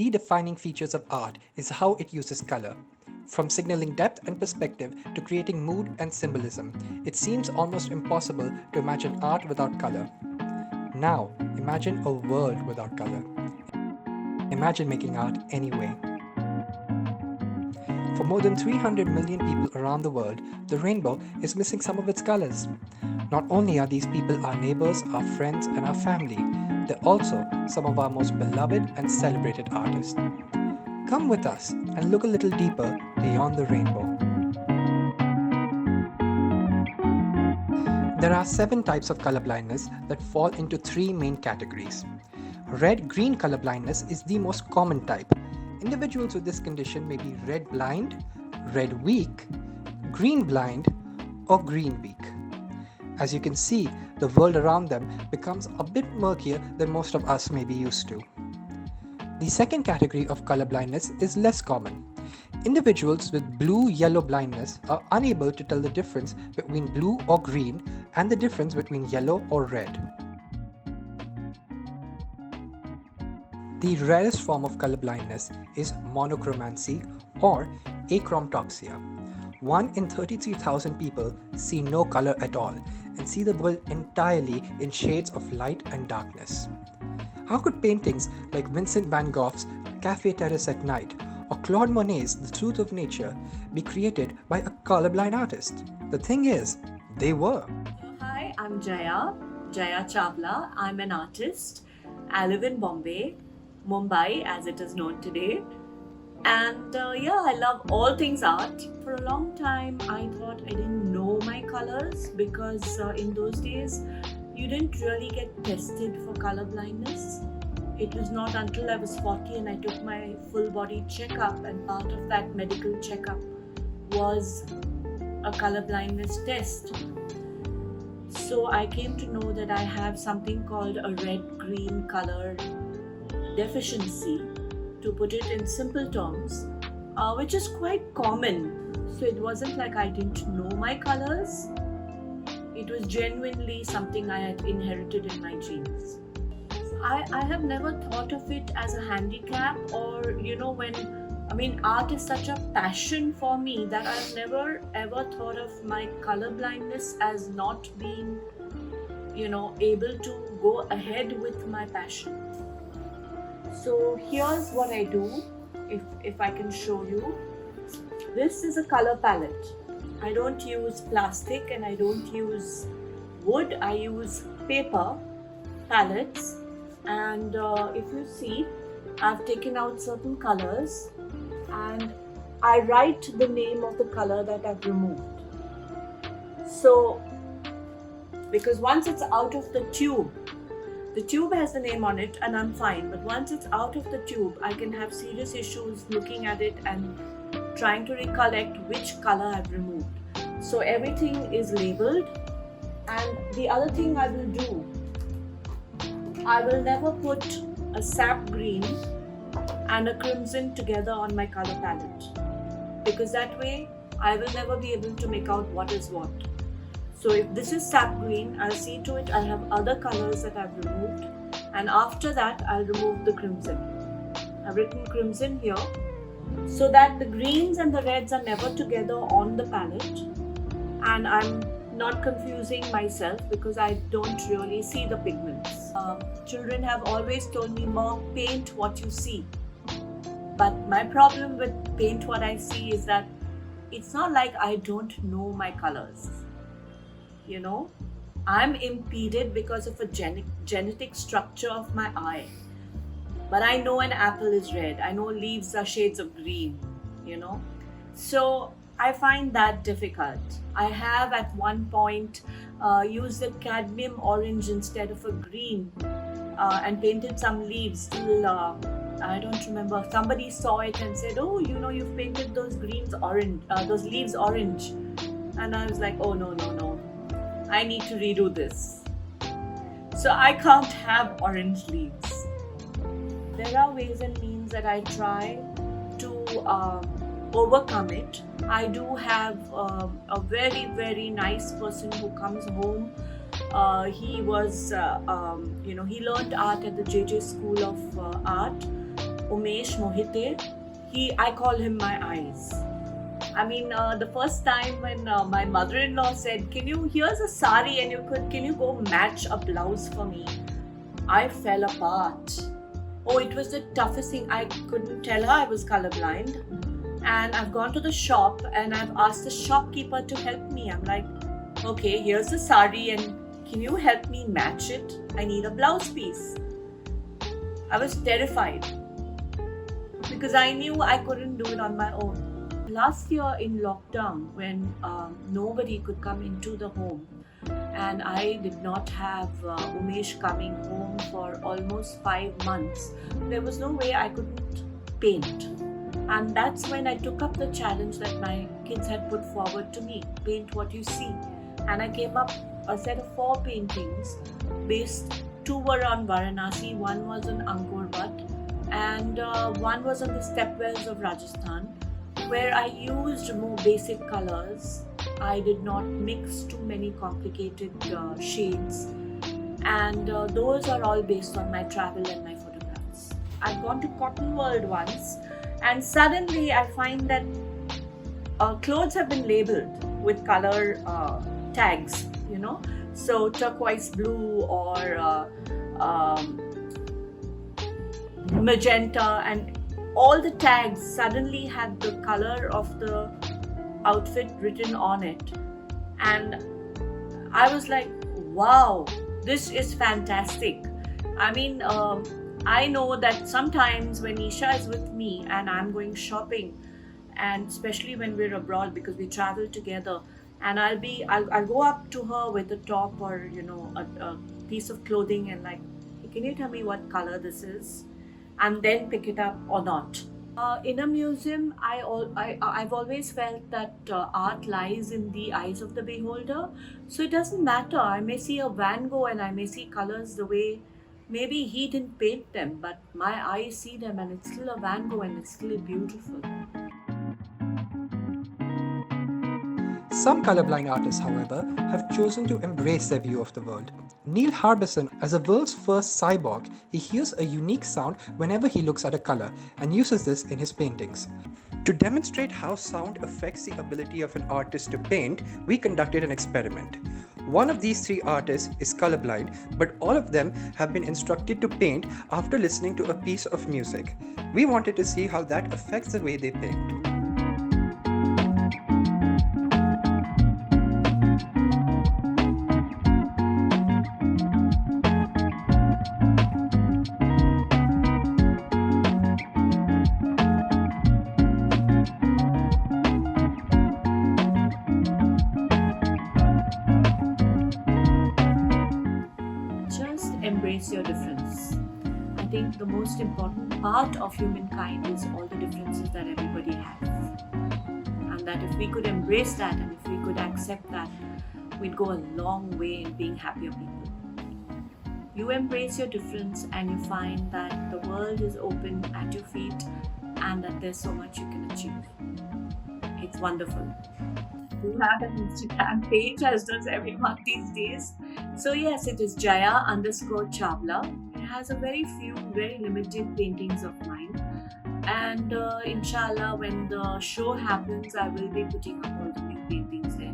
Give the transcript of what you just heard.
key defining features of art is how it uses color. From signaling depth and perspective to creating mood and symbolism, it seems almost impossible to imagine art without color. Now, imagine a world without color. Imagine making art anyway. For more than 300 million people around the world, the rainbow is missing some of its colors. Not only are these people our neighbors, our friends, and our family, they're also some of our most beloved and celebrated artists. Come with us and look a little deeper beyond the rainbow. There are 7 types of colorblindness that fall into 3 main categories. Red-green colorblindness is the most common type. Individuals with this condition may be red blind, red weak, green blind, or green weak. As you can see, the world around them becomes a bit murkier than most of us may be used to. The second category of colorblindness is less common. Individuals with blue-yellow blindness are unable to tell the difference between blue or green and the difference between yellow or red. The rarest form of colorblindness is monochromancy or achromatopsia. 1 in 33,000 people see no color at all and see the world entirely in shades of light and darkness. How could paintings like Vincent van Gogh's Café Terrace at Night or Claude Monet's The Truth of Nature be created by a colorblind artist? The thing is, they were. Hi, I'm Jaya Chawla. I'm an artist. I live in Bombay, Mumbai as it is known today. And I love all things art. For a long time, I thought I didn't know my colors because in those days, you didn't really get tested for color blindness. It was not until I was 40 and I took my full body checkup, and part of that medical checkup was a color blindness test. So I came to know that I have something called a red-green color deficiency, to put it in simple terms, which is quite common. So it wasn't like I didn't know my colors. It was genuinely something I had inherited in my genes. I have never thought of it as a handicap, or art is such a passion for me that I've never ever thought of my color blindness as not being, able to go ahead with my passion. So here's what I do, if I can show you. This is a color palette. I don't use plastic and I don't use wood. I use paper palettes, and if you see, I've taken out certain colors and I write the name of the color that I've removed. So, because once it's out of the tube has the name on it and I'm fine, but once it's out of the tube, I can have serious issues looking at it and trying to recollect which color I've removed. So everything is labeled. And the other thing I will do, I will never put a sap green and a crimson together on my color palette, because that way I will never be able to make out what is what. So if this is sap green, I'll see to it I have other colors that I've removed, and after that I'll remove the crimson. I've written crimson here so that the greens and the reds are never together on the palette, and I'm not confusing myself because I don't really see the pigments. Children have always told me, "Mom, paint what you see." But my problem with paint what I see is that it's not like I don't know my colors. I'm impeded because of a genetic structure of my eye. But I know an apple is red. I know leaves are shades of green, So I find that difficult. I have at one point used a cadmium orange instead of a green and painted some leaves till I don't remember. Somebody saw it and said, "Oh, you've painted those those leaves orange." And I was like, "Oh, no. I need to redo this." So I can't have orange leaves. There are ways and means that I try to overcome it. I do have a very, very nice person who comes home. He was, he learned art at the JJ School of Art, Umesh Mohite. I call him my eyes. I mean, the first time when my mother-in-law said, here's a sari and can you go match a blouse for me? I fell apart. Oh, it was the toughest thing. I couldn't tell her I was colorblind. And I've gone to the shop and I've asked the shopkeeper to help me. I'm like, okay, here's the sari and can you help me match it? I need a blouse piece. I was terrified because I knew I couldn't do it on my own. Last year in lockdown, when nobody could come into the home, and I did not have Umesh coming home for almost 5 months, there was no way I couldn't paint. And that's when I took up the challenge that my kids had put forward to me, paint what you see. And I came up a set of 4 paintings based, 2 were on Varanasi, 1 was on Angkor Wat, and 1 was on the stepwells of Rajasthan, where I used more basic colors. I did not mix too many complicated shades, and those are all based on my travel and my photographs. I'd gone to Cotton World once, and suddenly I find that clothes have been labeled with color tags, so turquoise blue or magenta, and all the tags suddenly had the color of the outfit written on it. And I was like, wow, this is fantastic. I mean, I know that sometimes when Isha is with me and I'm going shopping, and especially when we're abroad because we travel together, and I'll go up to her with a top or a piece of clothing and like, hey, can you tell me what color this is? And then pick it up or not. In a museum, I've always felt that art lies in the eyes of the beholder. So it doesn't matter. I may see a Van Gogh and I may see colors the way maybe he didn't paint them, but my eyes see them and it's still a Van Gogh and it's still beautiful. Some colorblind artists, however, have chosen to embrace their view of the world. Neil Harbisson, as the world's first cyborg, he hears a unique sound whenever he looks at a color and uses this in his paintings. To demonstrate how sound affects the ability of an artist to paint, we conducted an experiment. One of these 3 artists is colorblind, but all of them have been instructed to paint after listening to a piece of music. We wanted to see how that affects the way they paint. Embrace your difference. I think the most important part of humankind is all the differences that everybody has. And that if we could embrace that and if we could accept that, we'd go a long way in being happier people. You embrace your difference and you find that the world is open at your feet and that there's so much you can achieve. It's wonderful. We have an Instagram page, as does everyone these days. So yes, it is Jaya_Chawla. It has a very few, very limited paintings of mine. And inshallah, when the show happens, I will be putting up all the new paintings there.